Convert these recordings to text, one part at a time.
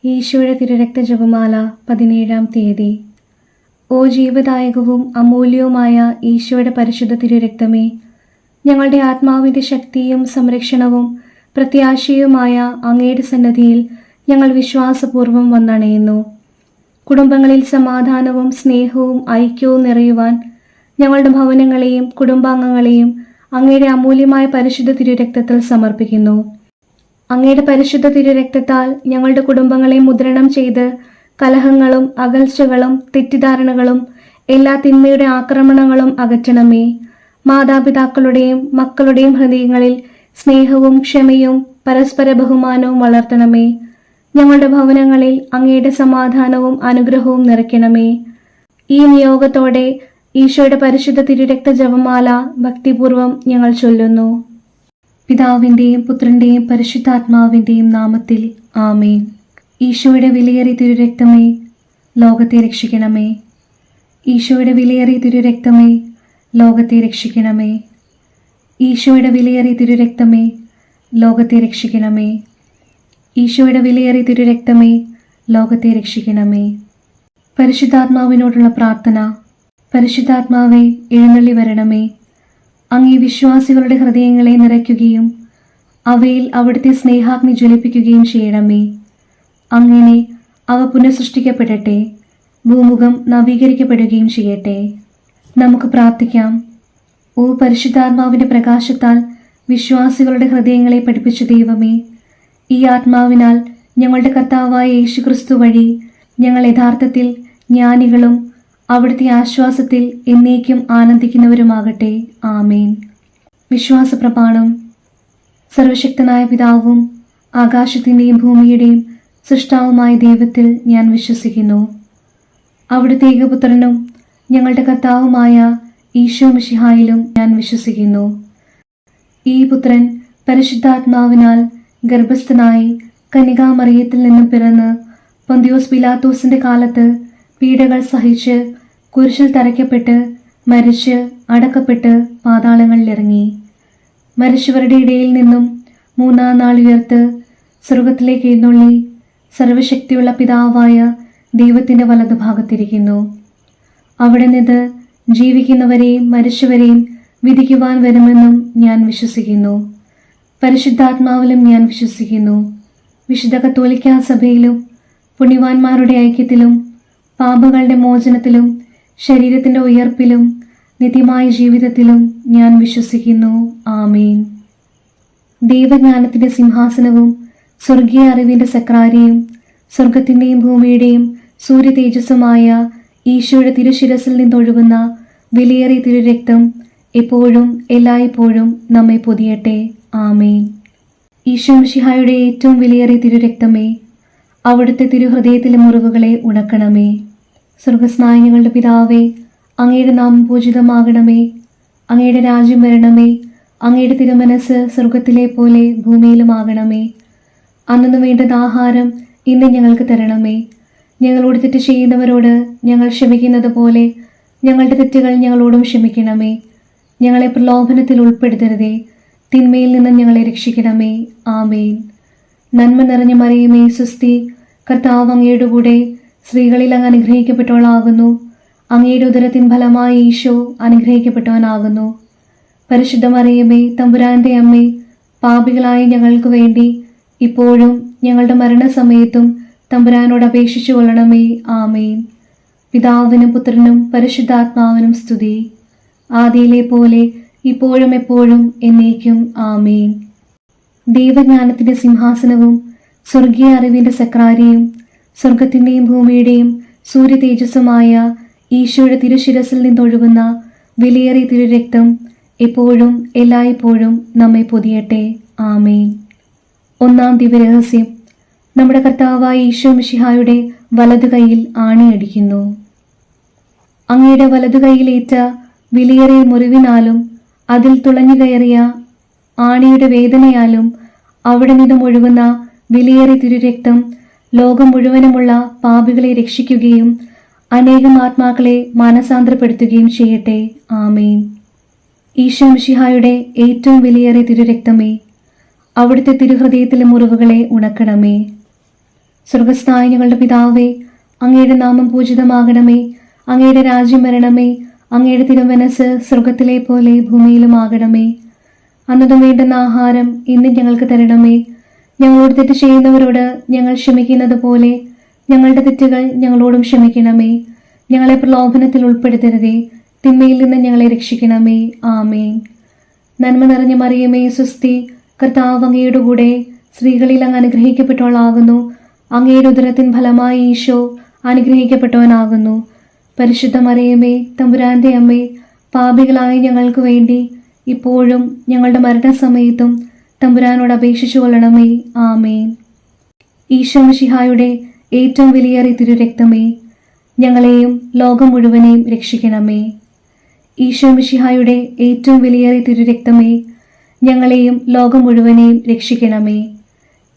ഈശോയുടെ തിരുരക്ത ജപമാല 17-ാം തീയതി. ഓ ജീവദായകവും അമൂല്യവുമായ ഈശോയുടെ പരിശുദ്ധ തിരുരക്തമേ, ഞങ്ങളുടെ ആത്മാവിൻ്റെ ശക്തിയും സംരക്ഷണവും പ്രത്യാശയുമായ അങ്ങയുടെ സന്നദ്ധിയിൽ ഞങ്ങൾ വിശ്വാസപൂർവ്വം വന്നണയുന്നു. കുടുംബങ്ങളിൽ സമാധാനവും സ്നേഹവും ഐക്യവും നിറയുവാൻ ഞങ്ങളുടെ ഭവനങ്ങളെയും കുടുംബാംഗങ്ങളെയും അങ്ങയുടെ അമൂല്യമായ പരിശുദ്ധ തിരുരക്തത്തിൽ സമർപ്പിക്കുന്നു. അങ്ങയുടെ പരിശുദ്ധ തിരുരക്തത്താൽ ഞങ്ങളുടെ കുടുംബങ്ങളെ മുദ്രണം ചെയ്ത് കലഹങ്ങളും അകൽച്ചകളും തെറ്റിദ്ധാരണകളും എല്ലാ തിന്മയുടെ ആക്രമണങ്ങളും അകറ്റണമേ. മാതാപിതാക്കളുടെയും മക്കളുടെയും ഹൃദയങ്ങളിൽ സ്നേഹവും ക്ഷമയും പരസ്പര ബഹുമാനവും വളർത്തണമേ. ഞങ്ങളുടെ ഭവനങ്ങളിൽ അങ്ങയുടെ സമാധാനവും അനുഗ്രഹവും നിറയ്ക്കണമേ. ഈ നിയോഗത്തോടെ ഈശോയുടെ പരിശുദ്ധ തിരുരക്ത ജപമാല ഭക്തിപൂർവം ഞങ്ങൾ ചൊല്ലുന്നു. പിതാവിൻ്റെയും പുത്രൻ്റെയും പരിശുദ്ധാത്മാവിൻ്റെയും നാമത്തിൽ ആമേൻ. ഈശോയുടെ വിലയേറിയ തിരുരക്തമേ, ലോകത്തെ രക്ഷിക്കണമേ. ഈശോയുടെ വിലയേറിയ തിരുരക്തമേ, ലോകത്തെ രക്ഷിക്കണമേ. ഈശോയുടെ വിലയേറിയ തിരുരക്തമേ, ലോകത്തെ രക്ഷിക്കണമേ. ഈശോയുടെ വിലയേറിയ തിരുരക്തമേ, ലോകത്തെ രക്ഷിക്കണമേ. പരിശുദ്ധാത്മാവിനോടുള്ള പ്രാർത്ഥന. പരിശുദ്ധാത്മാവേ, എഴുന്നള്ളി വരണമേ. അങ്ങേ വിശ്വാസികളുടെ ഹൃദയങ്ങളെ നിറയ്ക്കുകയും അവയിൽ അവിടുത്തെ സ്നേഹാഗ്നി ജ്വലിപ്പിക്കുകയും ചെയ്യണമേ. അങ്ങനെ അവ പുനഃസൃഷ്ടിക്കപ്പെടട്ടെ, ഭൂമുഖം നവീകരിക്കപ്പെടുകയും ചെയ്യട്ടെ. നമുക്ക് പ്രാർത്ഥിക്കാം. ഓ പരിശുദ്ധാത്മാവിൻ്റെ പ്രകാശത്താൽ വിശ്വാസികളുടെ ഹൃദയങ്ങളെ പഠിപ്പിച്ച ദൈവമേ, ഈ ആത്മാവിനാൽ ഞങ്ങളുടെ കർത്താവായ യേശുക്രിസ്തു വഴി ഞങ്ങൾ യഥാർത്ഥത്തിൽ ജ്ഞാനികളും അവിടുത്തെ ആശ്വാസത്തിൽ എന്നേക്കും ആനന്ദിക്കുന്നവരുമാകട്ടെ. ആമേൻ. വിശ്വാസപ്രമാണം. സർവശക്തനായ പിതാവും ആകാശത്തിൻ്റെയും ഭൂമിയുടെയും സൃഷ്ടാവുമായ ദൈവത്തിൽ ഞാൻ വിശ്വസിക്കുന്നു. അവിടുത്തെ ഏകപുത്രനും ഞങ്ങളുടെ കർത്താവുമായ ഈശോ മിശിഹായിലും ഞാൻ വിശ്വസിക്കുന്നു. ഈ പുത്രൻ പരിശുദ്ധാത്മാവിനാൽ ഗർഭസ്ഥനായി കന്യകാമറിയത്തിൽ നിന്നും പിറന്ന് പൊന്തിയോസ് പിലാത്തോസിന്റെ കാലത്ത് പീഡകൾ സഹിച്ച് കുരിശിൽ തറയ്ക്കപ്പെട്ട് മരിച്ച് അടക്കപ്പെട്ട് പാതാളങ്ങളിലിറങ്ങി. മരിച്ചവരുടെ ഇടയിൽ നിന്നും മൂന്നാം നാൾ ഉയർത്ത് സ്വർഗത്തിലേക്ക് എഴുന്നള്ളി സർവശക്തിയുള്ള പിതാവായ ദൈവത്തിൻ്റെ വലതുഭാഗത്തിരിക്കുന്നു. അവിടെ നിന്ന് ജീവിക്കുന്നവരെയും മരിച്ചവരെയും വിധിക്കുവാൻ വരുമെന്നും ഞാൻ വിശ്വസിക്കുന്നു. പരിശുദ്ധാത്മാവിലും ഞാൻ വിശ്വസിക്കുന്നു. വിശുദ്ധ കത്തോലിക്കാ സഭയിലും പുണ്യവാന്മാരുടെ ഐക്യത്തിലും പാപങ്ങളുടെ മോചനത്തിലും ശരീരത്തിൻ്റെ ഉയർപ്പിലും നിത്യമായ ജീവിതത്തിലും ഞാൻ വിശ്വസിക്കുന്നു. ആമേൻ. ദൈവജ്ഞാനത്തിൻ്റെ സിംഹാസനവും സ്വർഗീയ അറിവിൻ്റെ സക്രാരിയും സ്വർഗത്തിൻ്റെയും ഭൂമിയുടെയും സൂര്യ തേജസ്സുമായ ഈശോയുടെ തിരുശിരസിൽ നിന്നൊഴുകുന്ന വിലയേറിയ തിരുരക്തം എപ്പോഴും എല്ലായ്പ്പോഴും നമ്മെ പൊതിയട്ടെ. ആമേൻ. ഈശോ മിശിഹായുടെ ഏറ്റവും വിലയേറിയ തിരുരക്തമേ, അവിടുത്തെ തിരുഹൃദയത്തിലെ മുറിവുകളെ ഉണക്കണമേ. സ്വർഗസ്നായ ഞങ്ങളുടെ പിതാവേ, അങ്ങയുടെ നാമം പൂജിതമാകണമേ. അങ്ങയുടെ രാജ്യം വരണമേ. അങ്ങയുടെ തിരുമനസ് സ്വർഗത്തിലെ പോലെ ഭൂമിയിലുമാകണമേ. അന്നു വേണ്ടുന്ന ആഹാരം ഇന്ന് ഞങ്ങൾക്ക് തരണമേ. ഞങ്ങളോട് തെറ്റ് ചെയ്യുന്നവരോട് ഞങ്ങൾ ക്ഷമിക്കുന്നത് പോലെ ഞങ്ങളുടെ തെറ്റുകൾ ഞങ്ങളോടും ക്ഷമിക്കണമേ. ഞങ്ങളെ പ്രലോഭനത്തിൽ ഉൾപ്പെടുത്തരുതേ, തിന്മയിൽ നിന്ന് ഞങ്ങളെ രക്ഷിക്കണമേ. ആമേൻ. നന്മ നിറഞ്ഞ മറിയമേ, സ്വസ്തി, കർത്താവ് അങ്ങയുടെ കൂടെ സ്ത്രീകളിൽ അങ്ങ് അനുഗ്രഹിക്കപ്പെട്ടവളാകുന്നു. അങ്ങയുടെ ഉദരത്തിൻ ഫലമായി ഈശോ അനുഗ്രഹിക്കപ്പെട്ടവനാകുന്നു. പരിശുദ്ധ മറിയമേ, തമ്പുരാന്റെ അമ്മേ, പാപികളായ ഞങ്ങൾക്ക് വേണ്ടി ഇപ്പോഴും ഞങ്ങളുടെ മരണസമയത്തും തമ്പുരാനോട് അപേക്ഷിച്ചു കൊള്ളണമേ. ആമേൻ. പിതാവിനും പുത്രനും പരിശുദ്ധാത്മാവിനും സ്തുതി, ആദിയിലെ പോലെ ഇപ്പോഴും എപ്പോഴും എന്നേക്കും. ആമേൻ. ദൈവജ്ഞാനത്തിന്റെ സിംഹാസനവും സ്വർഗീയ അറിവിന്റെ സക്രാരിയും സ്വർഗത്തിന്റെയും ഭൂമിയുടെയും സൂര്യ തേജസ്സുമായ ഈശോയുടെ തിരുശിരസിൽ നിന്നൊഴുകുന്ന വിലയേറിയ തിരുരക്തം എപ്പോഴും എല്ലായ്പ്പോഴും നമ്മെ പൊതിയട്ടെ. ആമേൻ. ഒന്നാം ദിവ്യരഹസ്യം. നമ്മുടെ കർത്താവായ ഈശോ മിശിഹായുടെ വലതുകൈയിൽ ആണിയടിക്കുന്നു. അങ്ങയുടെ വലതുകൈയിലേറ്റ വിലയേറിയ മുറിവിനാലും അതിൽ തുളഞ്ഞു കയറിയ ആണിയുടെ വേദനയാലും അവിടെ നിന്നും ഒഴുകുന്ന വിലയേറിയ തിരുരക്തം ലോകം മുഴുവനുമുള്ള പാപികളെ രക്ഷിക്കുകയും അനേകം ആത്മാക്കളെ മാനസാന്തരപ്പെടുത്തുകയും ചെയ്യട്ടെ. ആമേൻ. ഈശോ മിശിഹായുടെ ഏറ്റവും വിലയേറിയ തിരുരക്തമേ, അവിടുത്തെ തിരുഹൃദയത്തിലെ മുറിവുകളെ ഉണക്കണമേ. സ്വർഗസ്ഥനായ ഞങ്ങളുടെ പിതാവേ, അങ്ങയുടെ നാമം പൂജിതമാകണമേ. അങ്ങയുടെ രാജ്യം വരണമേ. അങ്ങയുടെ തിരുമനസ് സ്വർഗത്തിലെ പോലെ ഭൂമിയിലുമാകണമേ. അന്നു വേണ്ടുന്ന ആഹാരം ഇന്ന് ഞങ്ങൾക്ക് തരണമേ. ഞങ്ങളോട് തെറ്റ് ചെയ്യുന്നവരോട് ഞങ്ങൾ ക്ഷമിക്കുന്നത് പോലെ ഞങ്ങളുടെ തെറ്റുകൾ ഞങ്ങളോടും ക്ഷമിക്കണമേ. ഞങ്ങളെ പ്രലോഭനത്തിൽ ഉൾപ്പെടുത്തരുതേ, തിന്മയിൽ നിന്ന് ഞങ്ങളെ രക്ഷിക്കണമേ. ആമേൻ. നന്മ നിറഞ്ഞ മറിയമേ, സ്വസ്തി, കർത്താവ് അങ്ങയുടെ കൂടെ സ്ത്രീകളിൽ അങ്ങ് അനുഗ്രഹിക്കപ്പെട്ടവളാകുന്നു. അങ്ങയുടെ ഉദരത്തിൻ ഫലമായി ഈശോ അനുഗ്രഹിക്കപ്പെട്ടവനാകുന്നു. പരിശുദ്ധ മറിയമേ, തമ്പുരാന്റെ അമ്മേ, പാപികളായ ഞങ്ങൾക്ക് വേണ്ടി ഇപ്പോഴും ഞങ്ങളുടെ മരണസമയത്തും തമ്പുരാനോട് അപേക്ഷിച്ചു കൊള്ളണമേ. ആമേൻ. ഈശോ മിശിഹായുടെ ഏറ്റവും വിലയേറിയ തിരുരക്തമേ, ഞങ്ങളെയും ലോകം മുഴുവനെയും രക്ഷിക്കണമേ. ഈശോ മിശിഹായുടെ ഏറ്റവും വിലയേറിയ തിരുരക്തമേ, ഞങ്ങളെയും ലോകം മുഴുവനെയും രക്ഷിക്കണമേ.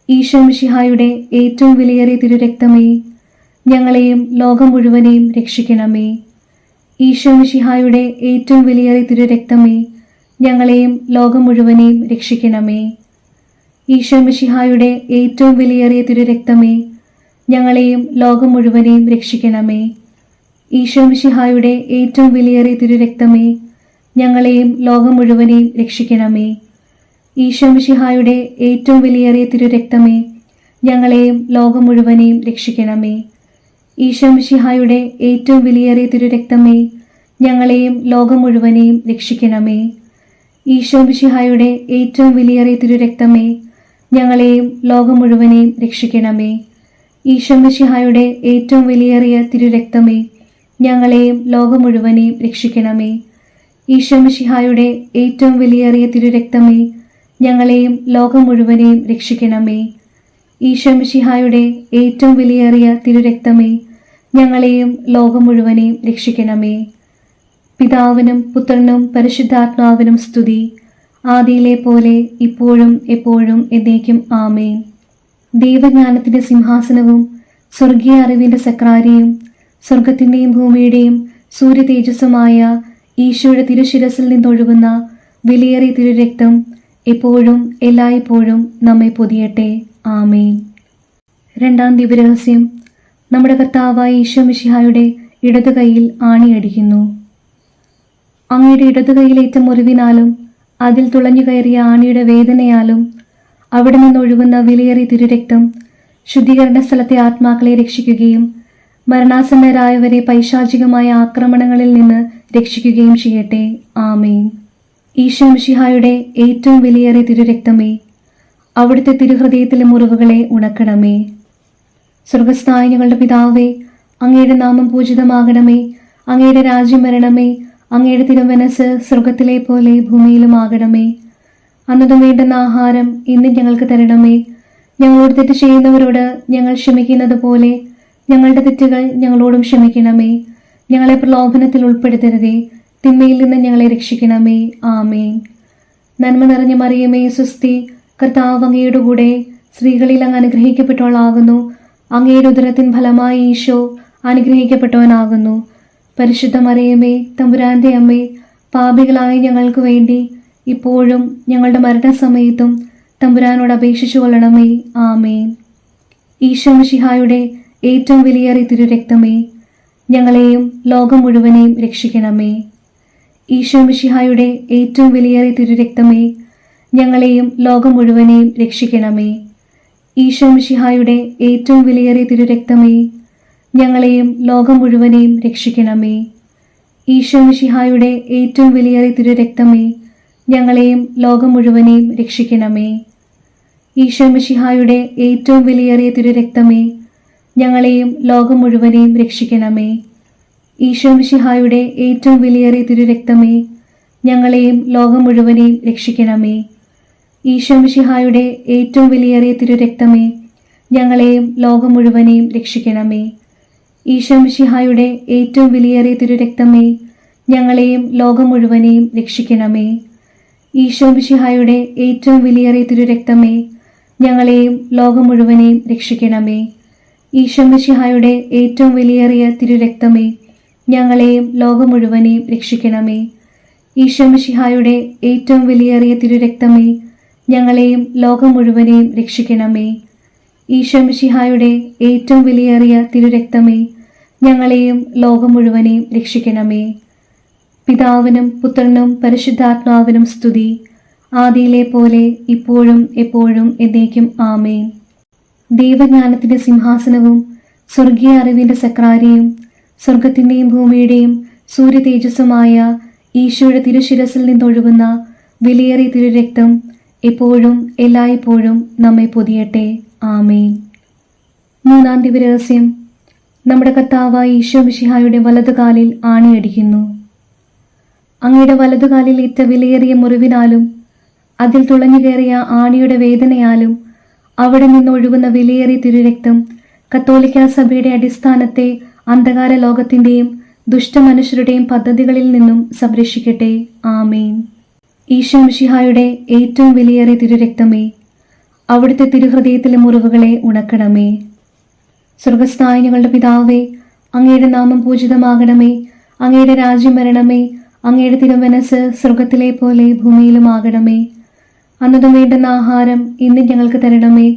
ഈശോ മിശിഹായുടെ ഏറ്റവും വിലയേറിയ തിരുരക്തമേ, ഞങ്ങളെയും ലോകം മുഴുവനെയും രക്ഷിക്കണമേ. ഈശോ മിശിഹായുടെ ഏറ്റവും വിലയേറിയ തിരുരക്തമേ, ഞങ്ങളെയും ലോകം മുഴുവനെയും രക്ഷിക്കണമേ. ഈശോ മിശിഹായുടെ ഏറ്റവും വിലയേറിയ തിരുരക്തമേ, ഞങ്ങളെയും ലോകം മുഴുവനെയും രക്ഷിക്കണമേ. ഈശോ മിശിഹായുടെ ഏറ്റവും വിലയേറിയ തിരുരക്തമേ, ഞങ്ങളെയും ലോകം മുഴുവനെയും രക്ഷിക്കണമേ. ഈശോ മിശിഹായുടെ ഏറ്റവും വിലയേറിയ തിരുരക്തമേ, ഞങ്ങളെയും ലോകം മുഴുവനെയും രക്ഷിക്കണമേ. ഈശോ മിശിഹായുടെ ഏറ്റവും വിലയേറിയ തിരുരക്തമേ, ഞങ്ങളെയും ലോകം മുഴുവനെയും രക്ഷിക്കണമേ. ഈശോ മിശിഹായുടെ ഏറ്റവും വിലയേറിയ തിരുരക്തമേ, ഞങ്ങളെയും ലോകം മുഴുവനെയും രക്ഷിക്കണമേ. ഈശോ മിശിഹായുടെ ഏറ്റവും വിലയേറിയ തിരുരക്തമേ, ഞങ്ങളെയും ലോകം മുഴുവനെയും രക്ഷിക്കണമേ. ഈശോ മിശിഹായുടെ ഏറ്റവും വിലയേറിയ തിരുരക്തമേ, ഞങ്ങളെയും ലോകം മുഴുവനെയും രക്ഷിക്കണമേ. ഈശോ മിശിഹായുടെ ഏറ്റവും വിലയേറിയ തിരുരക്തമേ, ഞങ്ങളെയും ലോകം മുഴുവനെയും രക്ഷിക്കണമേ. പിതാവിനും പുത്രനും പരിശുദ്ധാത്മാവിനും സ്തുതി, ആദിയിലെ പോലെ ഇപ്പോഴും എപ്പോഴും എന്നേക്കും. ആമേൻ. ദൈവജ്ഞാനത്തിന്റെ സിംഹാസനവും സ്വർഗീയ അറിവിന്റെ സക്രാരിയും സ്വർഗത്തിന്റെയും ഭൂമിയുടെയും സൂര്യ തേജസ്സുമായ ഈശോയുടെ തിരുശിരസിൽ നിന്നൊഴുകുന്ന വിലയേറിയ തിരുരക്തം എപ്പോഴും എല്ലായ്പ്പോഴും നമ്മെ പൊതിയട്ടെ. ആമേൻ. രണ്ടാം ദിവ്യരഹസ്യം. നമ്മുടെ കർത്താവായ ഈശോ മിശിഹായുടെ ഇടതുകൈയിൽ ആണിയടിക്കുന്നു. അങ്ങയുടെ ഇടതുകൈയിലേറ്റ മുറിവിനാലും അതിൽ തുളഞ്ഞു കയറിയ ആണിയുടെ വേദനയാലും അവിടെ നിന്നൊഴുകുന്ന വിലയേറിയ തിരുരക്തം ശുദ്ധീകരണ സ്ഥലത്തെ ആത്മാക്കളെ രക്ഷിക്കുകയും മരണാസന്നരായവരെ പൈശാചികമായ ആക്രമണങ്ങളിൽ നിന്ന് രക്ഷിക്കുകയും ചെയ്യട്ടെ. ആമേൻ. ഈശോ മിശിഹായുടെ ഏറ്റവും വിലയേറിയ തിരുരക്തമേ, അവിടുത്തെ തിരുഹൃദയത്തിലെ മുറിവുകളെ ഉണക്കണമേ. സ്വർഗസ്ഥനായ ഞങ്ങളുടെ പിതാവേ, അങ്ങയുടെ നാമം പൂജിതമാകണമേ. അങ്ങയുടെ രാജ്യം വരണമേ. അങ്ങയുടെ തിരുമനസ് സ്വർഗത്തിലെ പോലെ ഭൂമിയിലുമാകണമേ. അന്നു വേണ്ടുന്ന ആഹാരം ഇന്ന് ഞങ്ങൾക്ക് തരണമേ. ഞങ്ങളോട് തെറ്റ് ചെയ്യുന്നവരോട് ഞങ്ങൾ ക്ഷമിക്കുന്നത് പോലെ ഞങ്ങളുടെ തെറ്റുകൾ ഞങ്ങളോടും ക്ഷമിക്കണമേ. ഞങ്ങളെ പ്രലോഭനത്തിൽ ഉൾപ്പെടുത്തരുതേ, തിന്മയിൽ നിന്ന് ഞങ്ങളെ രക്ഷിക്കണമേ. ആമേൻ. നന്മ നിറഞ്ഞ മറിയമേ, സ്വസ്തി, കർത്താവ് അങ്ങയുടെ കൂടെ സ്ത്രീകളിൽ അങ്ങ് അനുഗ്രഹിക്കപ്പെട്ടവളാകുന്നു. അങ്ങയുടെ ഉദരത്തിൻ ഫലമായി ഈശോ അനുഗ്രഹിക്കപ്പെട്ടവനാകുന്നു. പരിശുദ്ധ മറിയമേ, തമ്പുരാന്റെ അമ്മേ, പാപികളായ ഞങ്ങൾക്ക് വേണ്ടി ഇപ്പോഴും ഞങ്ങളുടെ മരണസമയത്തും തമ്പുരാനോട് അപേക്ഷിച്ചു കൊള്ളണമേ. ആമേൻ. ഈശോ മിശിഹായുടെ ഏറ്റവും വിലയേറിയ തിരുരക്തമേ, ഞങ്ങളെയും ലോകം മുഴുവനെയും രക്ഷിക്കണമേ. ഈശോ മിശിഹായുടെ ഏറ്റവും വിലയേറിയ തിരുരക്തമേ, ഞങ്ങളെയും ലോകം മുഴുവനെയും രക്ഷിക്കണമേ. ഈശോ മിശിഹായുടെ ഏറ്റവും വിലയേറിയ തിരുരക്തമേ, ഞങ്ങളെയും ലോകം മുഴുവനെയും രക്ഷിക്കണമേ. ഈശോ മിശിഹായുടെ ഏറ്റവും വിലയേറിയ തിരുരക്തമേ, ഞങ്ങളെയും ലോകം മുഴുവനെയും രക്ഷിക്കണമേ. ഈശോ മിശിഹായുടെ ഏറ്റവും വിലയേറിയ തിരുരക്തമേ, ഞങ്ങളെയും ലോകം മുഴുവനെയും രക്ഷിക്കണമേ. ഈശോ മിശിഹായുടെ ഏറ്റവും വിലയേറിയ തിരുരക്തമേ, ഞങ്ങളെയും ലോകം മുഴുവനെയും രക്ഷിക്കണമേ. ഈശോ മിശിഹായുടെ ഏറ്റവും വിലയേറിയ തിരുരക്തമേ, ഞങ്ങളെയും ലോകം മുഴുവനെയും രക്ഷിക്കണമേ. ഈശോ മിശിഹായുടെ ഏറ്റവും വിലയേറിയ തിരുരക്തമേ, ഞങ്ങളെയും ലോകം മുഴുവനെയും രക്ഷിക്കണമേ. ഈശോ മിശിഹായുടെ ഏറ്റവും വിലയേറിയ തിരുരക്തമേ, ഞങ്ങളെയും ലോകം മുഴുവനെയും രക്ഷിക്കണമേ. ഈശോ മിശിഹായുടെ ഏറ്റവും വിലയേറിയ തിരുരക്തമേ, ഞങ്ങളെയും ലോകം മുഴുവനെയും രക്ഷിക്കണമേ. ഈശോ മിശിഹായുടെ ഏറ്റവും വിലയേറിയ തിരുരക്തമേ, ഞങ്ങളെയും ലോകം മുഴുവനെയും രക്ഷിക്കണമേ. ഈശോ മിശിഹായുടെ ഏറ്റവും വിലയേറിയ തിരുരക്തമേ, ഞങ്ങളെയും ലോകം മുഴുവനെയും രക്ഷിക്കണമേ. പിതാവിനും പുത്രനും പരിശുദ്ധാത്മാവിനും സ്തുതി, ആദിയിലെ പോലെ ഇപ്പോഴും എപ്പോഴും എന്നേക്കും ആമേൻ. ദൈവജ്ഞാനത്തിന്റെ സിംഹാസനവും സ്വർഗീയ അറിവിന്റെ സക്രാരിയും സ്വർഗത്തിന്റെയും ഭൂമിയുടെയും സൂര്യ തേജസ്സുമായ ഈശോയുടെ തിരുശിരസിൽ നിന്നൊഴുകുന്ന വിലയേറിയ തിരുരക്തം എപ്പോഴും എല്ലായ്പ്പോഴും നമ്മെ പൊതിയട്ടെ. ആമേൻ. മൂന്നാം ദിവരഹസ്യം. നമ്മുടെ കർത്താവായ ഈശോ മിശിഹായുടെ വലതുകാലിൽ ആണിയടിക്കുന്നു. അങ്ങയുടെ വലതുകാലിൽ ഏറ്റ വിലയേറിയ മുറിവിനാലും അതിൽ തുളഞ്ഞു കയറിയ ആണിയുടെ വേദനയാലും അവിടെ നിന്നൊഴുകുന്ന വിലയേറിയ തിരുരക്തം കത്തോലിക്കാ സഭയുടെ അടിസ്ഥാനത്തെ അന്ധകാര ലോകത്തിന്റെയും ദുഷ്ടമനുഷ്യരുടെയും പദ്ധതികളിൽ നിന്നും സംരക്ഷിക്കട്ടെ. ആമേൻ. ഈശോ മിശിഹായുടെ ഏറ്റവും വിലയേറിയ തിരുരക്തമേ, അവിടുത്തെ തിരുഹൃദയത്തിലെ മുറിവുകളെ ഉണക്കണമേ. സ്വർഗസ്ഥനായ ഞങ്ങളുടെ പിതാവേ, അങ്ങയുടെ നാമം പൂജിതമാകണമേ. അങ്ങയുടെ രാജ്യം വരണമേ. അങ്ങയുടെ തിരുമനസ് സ്വർഗത്തിലെ പോലെ ഭൂമിയിലുമാകണമേ. അന്നു വേണ്ടുന്ന ആഹാരം ഇന്ന് ഞങ്ങൾക്ക് തരണമേ.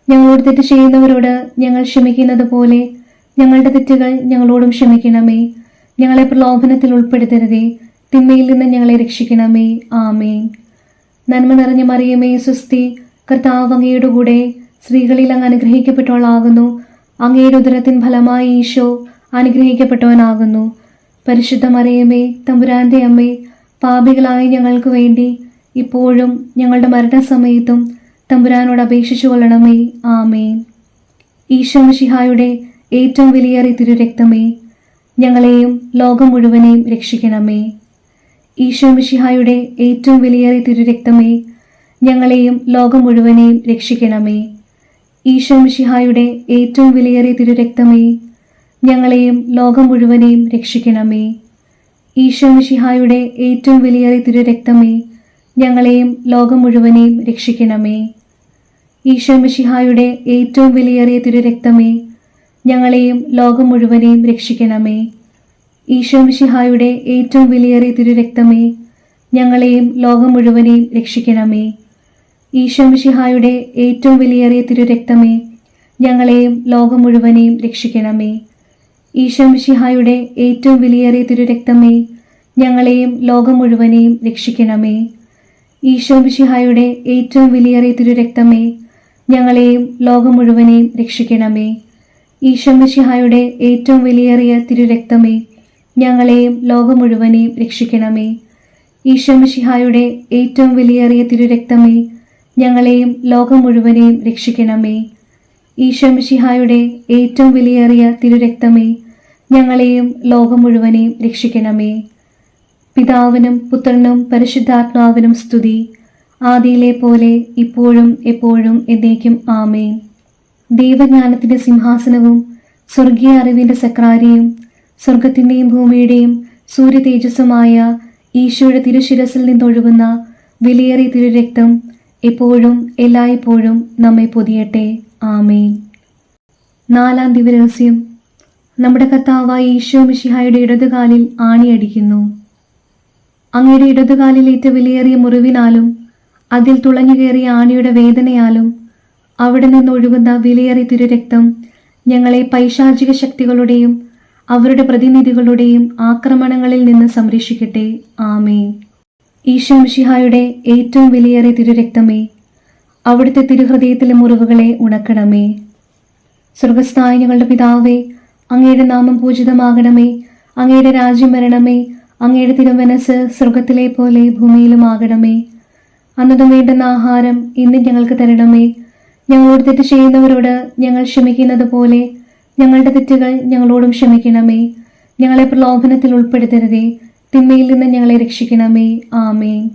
ഞങ്ങളോട് തെറ്റ് ചെയ്യുന്നവരോട് ഞങ്ങൾ ക്ഷമിക്കുന്നത് പോലെ ഞങ്ങളുടെ തെറ്റുകൾ ഞങ്ങളോടും ക്ഷമിക്കണമേ. ഞങ്ങളെ പ്രലോഭനത്തിൽ ഉൾപ്പെടുത്തരുതേ, തിന്മയിൽ നിന്ന് ഞങ്ങളെ രക്ഷിക്കണമേ. ആമേൻ. നന്മ നിറഞ്ഞ മറിയമേ, സ്വസ്തി, കർത്താവ് അങ്ങയുടെ കൂടെ സ്ത്രീകളിൽ അങ്ങ് അനുഗ്രഹിക്കപ്പെട്ടവളാകുന്നു. അങ്ങയുടെ ഉദരത്തിൻ ഫലമായി ഈശോ അനുഗ്രഹിക്കപ്പെട്ടവനാകുന്നു. പരിശുദ്ധ മറിയമേ, തമ്പുരാന്റെ അമ്മേ, പാപികളായ ഞങ്ങൾക്ക് വേണ്ടി ഇപ്പോഴും ഞങ്ങളുടെ മരണസമയത്തും തമ്പുരാനോട് അപേക്ഷിച്ചു കൊള്ളണമേ. ആമേൻ. ഈശോ മിശിഹായുടെ ഏറ്റവും വിലയേറിയ തിരുരക്തമേ, ഞങ്ങളെയും ലോകം മുഴുവനെയും രക്ഷിക്കണമേ. ഈശോ മിശിഹായുടെ ഏറ്റവും വിലയേറിയ തിരുരക്തമേ, ഞങ്ങളെയും ലോകം മുഴുവനെയും രക്ഷിക്കണമേ. ഈശോ മിശിഹായുടെ ഏറ്റവും വിലയേറിയ തിരുരക്തമേ, ഞങ്ങളെയും ലോകം മുഴുവനെയും രക്ഷിക്കണമേ. ഈശോ മിശിഹായുടെ ഏറ്റവും വിലയേറിയ തിരുരക്തമേ, ഞങ്ങളെയും ലോകം മുഴുവനെയും രക്ഷിക്കണമേ. ഈശോ മിശിഹായുടെ ഏറ്റവും വിലയേറിയ തിരുരക്തമേ, ഞങ്ങളെയും ലോകം മുഴുവനെയും രക്ഷിക്കണമേ. ഈശോ മിശിഹായുടെ ഏറ്റവും വിലയേറിയ തിരുരക്തമേ, ഞങ്ങളെയും ലോകം മുഴുവനെയും രക്ഷിക്കണമേ. ഈശോ മിശിഹായുടെ ഏറ്റവും വിലയേറിയ തിരുരക്തമേ, ഞങ്ങളെയും ലോകം മുഴുവനെയും രക്ഷിക്കണമേ. ഈശോ മിശിഹായുടെ ഏറ്റവും വിലയേറിയ തിരുരക്തമേ, ഞങ്ങളെയും ലോകം മുഴുവനെയും രക്ഷിക്കണമേ. ഈശോ മിശിഹായുടെ ഏറ്റവും വിലയേറിയ തിരുരക്തമേ, ഞങ്ങളെയും ലോകം മുഴുവനെയും രക്ഷിക്കണമേ. ഈശോ മിശിഹായുടെ ഏറ്റവും വിലയേറിയ തിരുരക്തമേ, ഞങ്ങളെയും ലോകം മുഴുവനെയും രക്ഷിക്കണമേ. ഈശോ മിശിഹായുടെ ഏറ്റവും വിലയേറിയ തിരുരക്തമേ, ഞങ്ങളെയും ലോകം മുഴുവനെയും രക്ഷിക്കണമേ. ഈശോ മിശിഹായുടെ ഏറ്റവും വിലയേറിയ തിരുരക്തമേ, ഞങ്ങളെയും ലോകം മുഴുവനെയും രക്ഷിക്കണമേ. പിതാവിനും പുത്രനും പരിശുദ്ധാത്മാവിനും സ്തുതി, ആദിയിലെ പോലെ ഇപ്പോഴും എപ്പോഴും എന്നേക്കും ആമേൻ. ദൈവജ്ഞാനത്തിന്റെ സിംഹാസനവും സ്വർഗീയ അറിവിന്റെ സക്രാരിയും സ്വർഗത്തിന്റെയും ഭൂമിയുടെയും സൂര്യ തേജസ്സുമായ ഈശോയുടെ തിരുശിരസിൽ നിന്നൊഴുകുന്ന വിലയേറിയ തിരുരക്തം എപ്പോഴും എല്ലായ്പ്പോഴും നമ്മെ പൊതിയട്ടെ. ആമേൻ. നാലാം ദിവരഹസ്യം. നമ്മുടെ കർത്താവായ ഈശോ മിശിഹായുടെ ഇടതുകാലിൽ ആണിയടിക്കുന്നു. അങ്ങയുടെ ഇടതുകാലിലേറ്റ വിലയേറിയ മുറിവിനാലും അതിൽ തുളഞ്ഞു കയറിയ ആണിയുടെ വേദനയാലും അവിടെ നിന്നൊഴുകുന്ന വിലയേറിയ തിരുരക്തം ഞങ്ങളെ പൈശാചിക ശക്തികളുടെയും അവരുടെ പ്രതിനിധികളുടെയും ആക്രമണങ്ങളിൽ നിന്ന് സംരക്ഷിക്കട്ടെ. ആമേൻ. ഈശോ മിശിഹായുടെ ഏറ്റവും വിലയേറിയ തിരുരക്തമേ, അവിടുത്തെ തിരുഹൃദയത്തിലെ മുറിവുകളെ ഉണക്കണമേ. സ്വർഗസ്ഥനായ ഞങ്ങളുടെ പിതാവേ, അങ്ങയുടെ നാമം പൂജിതമാകണമേ. അങ്ങയുടെ രാജ്യം വരണമേ. അങ്ങയുടെ തിരുമനസ് സ്വർഗത്തിലെ പോലെ ഭൂമിയിലുമാകണമേ. അന്നു വേണ്ടുന്ന ആഹാരം ഇന്ന് ഞങ്ങൾക്ക് തരണമേ. ഞങ്ങളോട് തെറ്റ് ചെയ്യുന്നവരോട് ഞങ്ങൾ ക്ഷമിക്കുന്നത് പോലെ ഞങ്ങളുടെ തെറ്റുകൾ ഞങ്ങളോടും ക്ഷമിക്കണമേ. ഞങ്ങളെ പ്രലോഭനത്തിൽ ഉൾപ്പെടുത്തരുതേ, തിന്മയിൽ നിന്ന് ഞങ്ങളെ രക്ഷിക്കണമേ. ആമേൻ.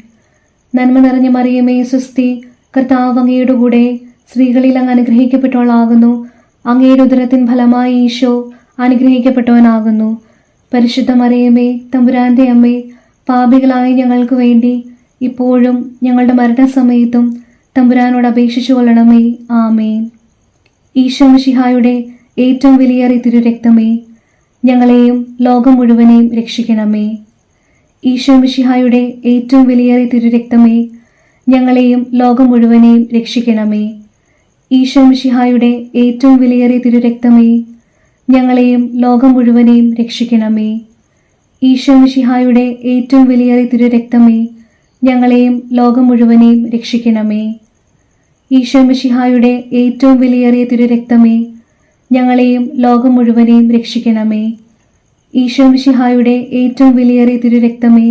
നന്മ നിറഞ്ഞ മറിയമേ, സ്വസ്തി, കർത്താവ് അങ്ങയുടെ കൂടെ സ്ത്രീകളിൽ അങ്ങ് അനുഗ്രഹിക്കപ്പെട്ടവളാകുന്നു. അങ്ങയുടെ ഉദരത്തിൻ ഫലമായി ഈശോ അനുഗ്രഹിക്കപ്പെട്ടവനാകുന്നു. പരിശുദ്ധ മറിയമേ, തമ്പുരാന്റെ അമ്മേ, പാപികളായ ഞങ്ങൾക്ക് വേണ്ടി ഇപ്പോഴും ഞങ്ങളുടെ മരണസമയത്തും തമ്പുരാനോട് അപേക്ഷിച്ചു കൊള്ളണമേ. ആമേൻ. ഈശോ മിശിഹായുടെ ഏറ്റവും വിലയേറിയ തിരുരക്തമേ, ഞങ്ങളെയും ലോകം മുഴുവനെയും രക്ഷിക്കണമേ. ഈശോ മിശിഹായുടെ ഏറ്റവും വിലയേറിയ തിരുരക്തമേ, ഞങ്ങളെയും ലോകം മുഴുവനെയും രക്ഷിക്കണമേ. ഈശോ മിശിഹായുടെ ഏറ്റവും വിലയേറിയ തിരുരക്തമേ, ഞങ്ങളെയും ലോകം മുഴുവനെയും രക്ഷിക്കണമേ. ഈശോ മിശിഹായുടെ ഏറ്റവും വിലയേറിയ തിരുരക്തമേ, ഞങ്ങളെയും ലോകം മുഴുവനെയും രക്ഷിക്കണമേ. ഈശോ മിശിഹായുടെ ഏറ്റവും വിലയേറിയ തിരുരക്തമേ, ഞങ്ങളെയും ലോകം മുഴുവനെയും രക്ഷിക്കണമേ. ഈശോ മിശിഹായുടെ ഏറ്റവും വിലയേറിയ തിരുരക്തമേ,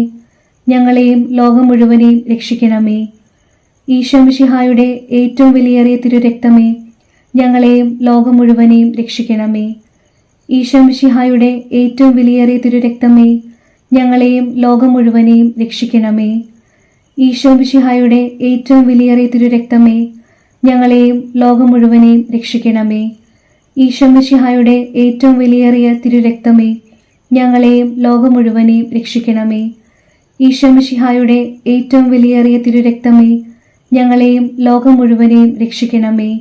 ഞങ്ങളെയും ലോകം മുഴുവനെയും രക്ഷിക്കണമേ. ഈശോ മിശിഹായുടെ ഏറ്റവും വിലയേറിയ തിരുരക്തമേ, ഞങ്ങളെയും ലോകം മുഴുവനെയും രക്ഷിക്കണമേ. ഈശോ മിശിഹായുടെ ഏറ്റവും വിലയേറിയ തിരുരക്തമേ, ഞങ്ങളെയും ലോകം മുഴുവനെയും രക്ഷിക്കണമേ. ഈശോ മിശിഹായുടെ ഏറ്റവും വിലയേറിയ തിരുരക്തമേ, ഞങ്ങളെയും ലോകം മുഴുവനെയും രക്ഷിക്കണമേ. ഈശോ മിശിഹായുടെ ഏറ്റവും വിലയേറിയ തിരുരക്തമേ, ഞങ്ങളെയും ലോകം മുഴുവനെയും രക്ഷിക്കണമേ. ഈശോ മിശിഹായുടെ ഏറ്റവും വിലയേറിയ തിരുരക്തമേ, ഞങ്ങളെയും ലോകം മുഴുവനെയും രക്ഷിക്കണമേ.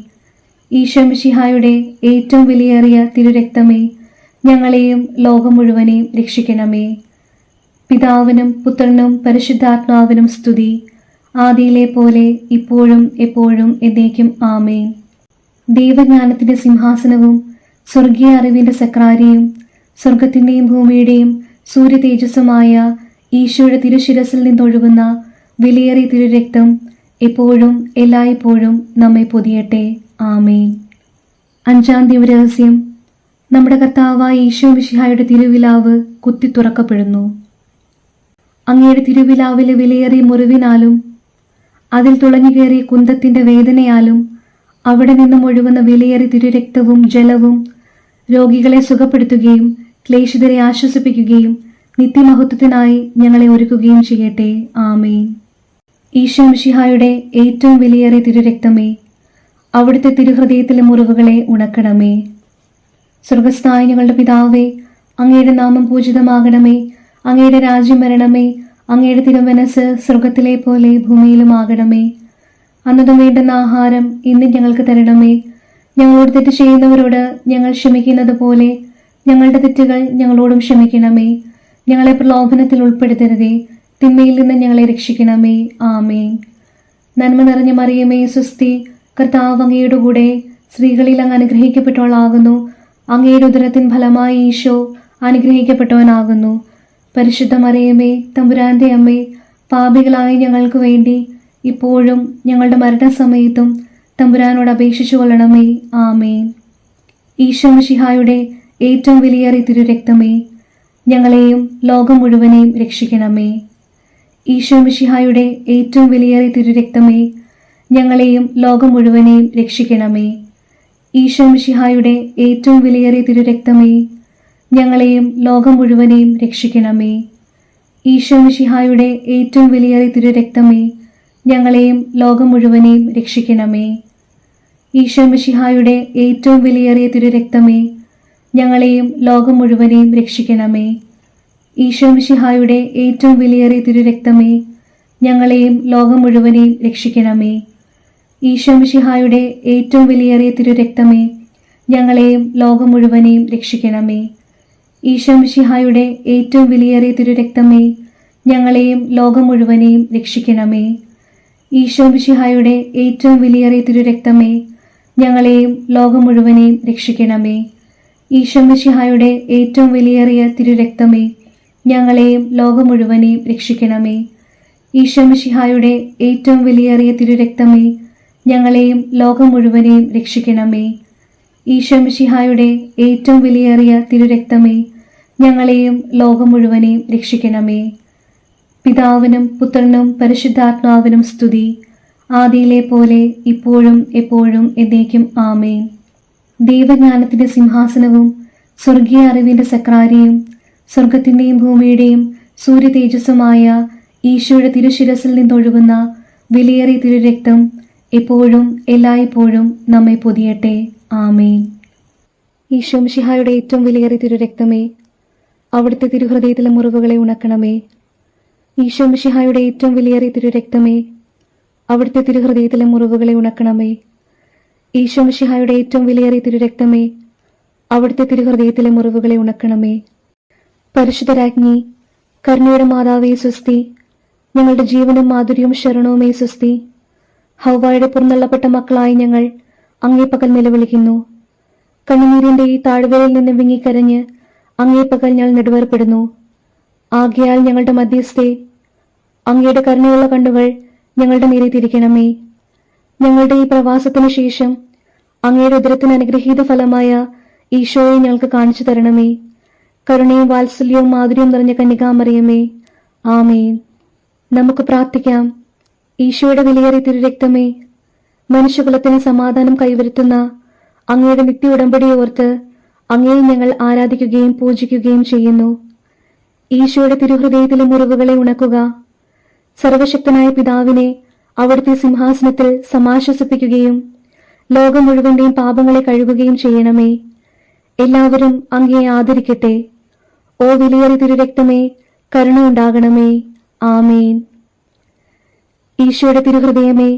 ഈശോ മിശിഹായുടെ ഏറ്റവും വിലയേറിയ തിരുരക്തമേ, ഞങ്ങളെയും ലോകം മുഴുവനെയും രക്ഷിക്കണമേ. പിതാവിനും പുത്രനും പരിശുദ്ധാത്മാവിനും സ്തുതി, ആദിയിലെ പോലെ ഇപ്പോഴും എപ്പോഴും എന്നേക്കും ആമേൻ. ദൈവജ്ഞാനത്തിന്റെ സിംഹാസനവും സ്വർഗീയ അറിവിന്റെ സക്രാരിയും സ്വർഗത്തിന്റെയും ഭൂമിയുടെയും സൂര്യ തേജസ്സുമായ ഈശോയുടെ തിരുശിരസിൽ നിന്നൊഴുകുന്ന വിലയേറിയ തിരുരക്തം എപ്പോഴും എല്ലായ്പ്പോഴും നമ്മെ പൊതിയട്ടെ. ആമേൻ. 5-ാം ദിവരഹസ്യം. നമ്മുടെ കർത്താവായ ഈശോ മിശിഹായുടെ തിരുവിലാവ് കുത്തി തുറക്കപ്പെടുന്നു. അങ്ങയുടെ തിരുവിലാവിലെ വിലയേറിയ മുറിവിനാലും അതിൽ തുളഞ്ഞുകയറിയ കുന്തത്തിന്റെ വേദനയാലും അവിടെ നിന്നും ഒഴുകുന്ന വിലയേറിയ തിരുരക്തവും ജലവും രോഗികളെ സുഖപ്പെടുത്തുകയും ക്ലേശിതരെ ആശ്വസിപ്പിക്കുകയും നിത്യമഹത്വത്തിനായി ഞങ്ങളെ ഒരുക്കുകയും ചെയ്യട്ടെ. ആമേൻ. ഈശോ മിശിഹായുടെ ഏറ്റവും വിലയേറിയ തിരുരക്തമേ, അവിടുത്തെ തിരുഹൃദയത്തിലെ മുറിവുകളെ ഉണക്കണമേ. സ്വർഗസ്ഥനായ ഞങ്ങളുടെ പിതാവേ, അങ്ങയുടെ നാമം പൂജിതമാകണമേ. അങ്ങയുടെ രാജ്യം വരണമേ. അങ്ങയുടെ തിരുമനസ് സ്വർഗത്തിലെ പോലെ ഭൂമിയിലുമാകണമേ. അന്നതും വേണ്ടുന്ന ആഹാരം ഇന്ന് ഞങ്ങൾക്ക് തരണമേ. ഞങ്ങളോട് തെറ്റ് ചെയ്യുന്നവരോട് ഞങ്ങൾ ക്ഷമിക്കുന്നത് പോലെ ഞങ്ങളുടെ തെറ്റുകൾ ഞങ്ങളോടും ക്ഷമിക്കണമേ. ഞങ്ങളെ പ്രലോഭനത്തിൽ ഉൾപ്പെടുത്തരുതേ, തിന്മയിൽ നിന്ന് ഞങ്ങളെ രക്ഷിക്കണമേ. ആമേൻ. നന്മ നിറഞ്ഞ മറിയമേ, സ്വസ്തി, കർത്താവ് അങ്ങയുടെ കൂടെ സ്ത്രീകളിൽ അങ്ങ് അനുഗ്രഹിക്കപ്പെട്ടവളാകുന്നു. അങ്ങയുടെ ഉദരത്തിൻ ഫലമായി ഈശോ അനുഗ്രഹിക്കപ്പെട്ടവനാകുന്നു. പരിശുദ്ധ മറിയമേ, തമ്പുരാന്റെ അമ്മേ, പാപികളായ ഞങ്ങൾക്ക് വേണ്ടി ഇപ്പോഴും ഞങ്ങളുടെ മരണസമയത്തും തമ്പുരാനോട് അപേക്ഷിച്ചു കൊള്ളണമേ. ആമേൻ. ഈശോ മിശിഹായുടെ ഏറ്റവും വിലയേറിയ തിരുരക്തമേ, ഞങ്ങളെയും ലോകം മുഴുവനെയും രക്ഷിക്കണമേ. ഈശോ മിശിഹായുടെ ഏറ്റവും വിലയേറിയ തിരുരക്തമേ, ഞങ്ങളെയും ലോകം മുഴുവനെയും രക്ഷിക്കണമേ. ഈശോ മിശിഹായുടെ ഏറ്റവും വിലയേറിയ തിരുരക്തമേ, ഞങ്ങളെയും ലോകം മുഴുവനെയും രക്ഷിക്കണമേ. ഈശോ മിശിഹായുടെ ഏറ്റവും വിലയേറിയ തിരുരക്തമേ, ഞങ്ങളെയും ലോകം മുഴുവനെയും രക്ഷിക്കണമേ. ഈശോ മിശിഹായുടെ ഏറ്റവും വിലയേറിയ തിരുരക്തമേ, ഞങ്ങളെയും ലോകം മുഴുവനെയും രക്ഷിക്കണമേ. ഈശോ മിശിഹായുടെ ഏറ്റവും വിലയേറിയ തിരുരക്തമേ, ഞങ്ങളെയും ലോകം മുഴുവനെയും രക്ഷിക്കണമേ. ഈശോ മിശിഹായുടെ ഏറ്റവും വിലയേറിയ തിരുരക്തമേ, ഞങ്ങളെയും ലോകം മുഴുവനെയും രക്ഷിക്കണമേ. ഈശോ മിശിഹായുടെ ഏറ്റവും വിലയേറിയ തിരുരക്തമേ, ഞങ്ങളെയും ലോകം മുഴുവനെയും രക്ഷിക്കണമേ. ഈശോ മിശിഹായുടെ ഏറ്റവും വിലയേറിയ തിരുരക്തമേ, ഞങ്ങളെയും ലോകം മുഴുവനെയും രക്ഷിക്കണമേ. ഈശോ മിശിഹായുടെ ഏറ്റവും വിലയേറിയ തിരുരക്തമേ, ഞങ്ങളെയും ലോകം മുഴുവനെയും രക്ഷിക്കണമേ. ഈശോ മിശിഹായുടെ ഏറ്റവും വിലയേറിയ തിരുരക്തമേ, ഞങ്ങളെയും ലോകം മുഴുവനെയും രക്ഷിക്കണമേ. ഈശോ മിശിഹായുടെ ഏറ്റവും വിലയേറിയ തിരുരക്തമേ, ഞങ്ങളെയും ലോകം മുഴുവനെയും രക്ഷിക്കണമേ. പിതാവിനും പുത്രനും പരിശുദ്ധാത്മാവിനും സ്തുതി, ആദിയിലെ പോലെ ഇപ്പോഴും എപ്പോഴും എന്നേക്കും ആമേൻ. ദൈവജ്ഞാനത്തിന്റെ സിംഹാസനവും സ്വർഗീയ അറിവിന്റെ സക്രാരിയും സ്വർഗത്തിന്റെയും ഭൂമിയുടെയും സൂര്യ തേജസ്സുമായ ഈശോയുടെ തിരുശിരസിൽ നിന്നൊഴുകുന്ന വിലയേറിയ തിരുരക്തം എപ്പോഴും എല്ലായ്പ്പോഴും നമ്മെ പൊതിയട്ടെ. ആമേൻ. ഈശോ മിശിഹായുടെ ഏറ്റവും വിലയേറിയ തിരുരക്തമേ, അവിടുത്തെ തിരുഹൃദയത്തിലെ മുറിവുകളെ ഉണക്കണമേ. ഈശോ മിശിഹായുടെ ഏറ്റവും വിലയേറിയ തിരുരക്തമേ, അവിടുത്തെ തിരുഹൃദയത്തിലെ മുറിവുകളെ ഉണക്കണമേ. ഈശോ മിശിഹായുടെ ഏറ്റവും വിലയേറിയ തിരുരക്തമേ, അവിടുത്തെ തിരുഹൃദയത്തിലെ മുറിവുകളെ ഉണക്കണമേ. പരിശുദ്ധരാജ്ഞി, കരുണയുടെ മാതാവേ സ്വസ്തി, ഞങ്ങളുടെ ജീവനും മാധുര്യവും ശരണവുമേ സ്വസ്തി. ഹൗവായുടെ പുറന്തള്ളപ്പെട്ട മക്കളായി ഞങ്ങൾ അങ്ങേ പക്കൽ നിലവിളിക്കുന്നു. കണ്ണുനീരിന്റെ ഈ താഴ്വരയിൽ നിന്ന് വിങ്ങിക്കരഞ്ഞ് അങ്ങേ പക്കൽ ഞങ്ങൾ നെടുവേർപ്പെടുന്നു. ആകയാൽ ഞങ്ങളുടെ മധ്യസ്ഥെ, അങ്ങയുടെ കരുണയുള്ള കണ്ണുകൾ ഞങ്ങളുടെ നേരെ തിരിക്കണമേ. ഞങ്ങളുടെ ഈ പ്രവാസത്തിനു ശേഷം അങ്ങയുടെ ഉദരത്തിന് അനുഗ്രഹീത ഫലമായ ഈശോയെ ഞങ്ങൾക്ക് കാണിച്ചു തരണമേ. കരുണയും വാത്സല്യവും മാധുര്യവും നിറഞ്ഞ കന്യകാമറിയമേ, ആമേൻ. നമുക്ക് പ്രാർത്ഥിക്കാം. ഈശോയുടെ വിലയേറിയ തിരുരക്തമേ, മനുഷ്യകുലത്തിന് സമാധാനം കൈവരുത്തുന്ന അങ്ങയുടെ നിത്യ ഉടമ്പടിയെ ഓർത്ത് അങ്ങയെ ഞങ്ങൾ ആരാധിക്കുകയും പൂജിക്കുകയും ചെയ്യുന്നു. ഈശോയുടെ തിരുഹൃദയത്തിലെ മുറിവുകളെ ഉണക്കുക. സർവശക്തനായ പിതാവിനെ അവിടുത്തെ സിംഹാസനത്തിൽ സമാശ്വസിപ്പിക്കുകയും ലോകം മുഴുവന്റെയും പാപങ്ങളെ കഴുകുകയും ചെയ്യണമേ. എല്ലാവരും അങ്ങയെ ആദരിക്കട്ടെ. ഓ വിലയേറിയ തിരുരക്തമേ, കരുണ ഉണ്ടാകണമേ. ആമേൻ. ഈശോയുടെ തിരുഹൃദയമേ,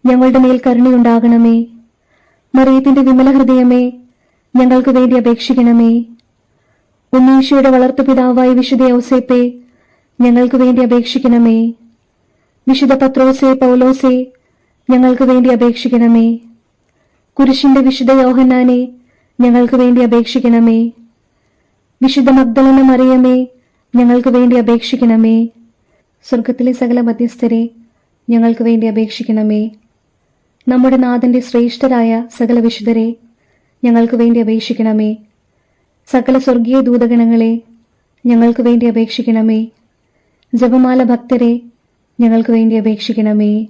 ഞങ്ങളുടെ മേൽ കരുണയുണ്ടാകണമേ. മറിയത്തിന്റെ വിമല ഹൃദയമേ, ഞങ്ങൾക്ക് വേണ്ടി അപേക്ഷിക്കണമേ. ഉണ്ണീശോയുടെ വളർത്തു പിതാവായ വിശുദ്ധ ഔസേപ്പേ, ഞങ്ങൾക്ക് വേണ്ടി അപേക്ഷിക്കണമേ. വിശുദ്ധ പത്രോസേ, പൗലോസേ, ഞങ്ങൾക്ക് വേണ്ടി അപേക്ഷിക്കണമേ. കുരിശിന്റെ വിശുദ്ധ യോഹന്നാനെ, ഞങ്ങൾക്ക് വേണ്ടി അപേക്ഷിക്കണമേ. വിശുദ്ധ മഗ്ദലന മറിയമേ, ഞങ്ങൾക്ക് വേണ്ടി അപേക്ഷിക്കണമേ. സ്വർഗത്തിലെ സകല മധ്യസ്ഥരെ, ഞങ്ങൾക്ക് വേണ്ടി അപേക്ഷിക്കണമേ. നമ്മുടെ നാഥന്റെ ശ്രേഷ്ഠരായ സകല വിശുദ്ധരെ, ഞങ്ങൾക്ക് വേണ്ടി അപേക്ഷിക്കണമേ. സകല സ്വർഗീയ ദൂതഗണങ്ങളെ, ഞങ്ങൾക്ക് വേണ്ടി അപേക്ഷിക്കണമേ. ജപമാല ഭക്തരെ, ഞങ്ങൾക്ക് വേണ്ടി അപേക്ഷിക്കണമേ.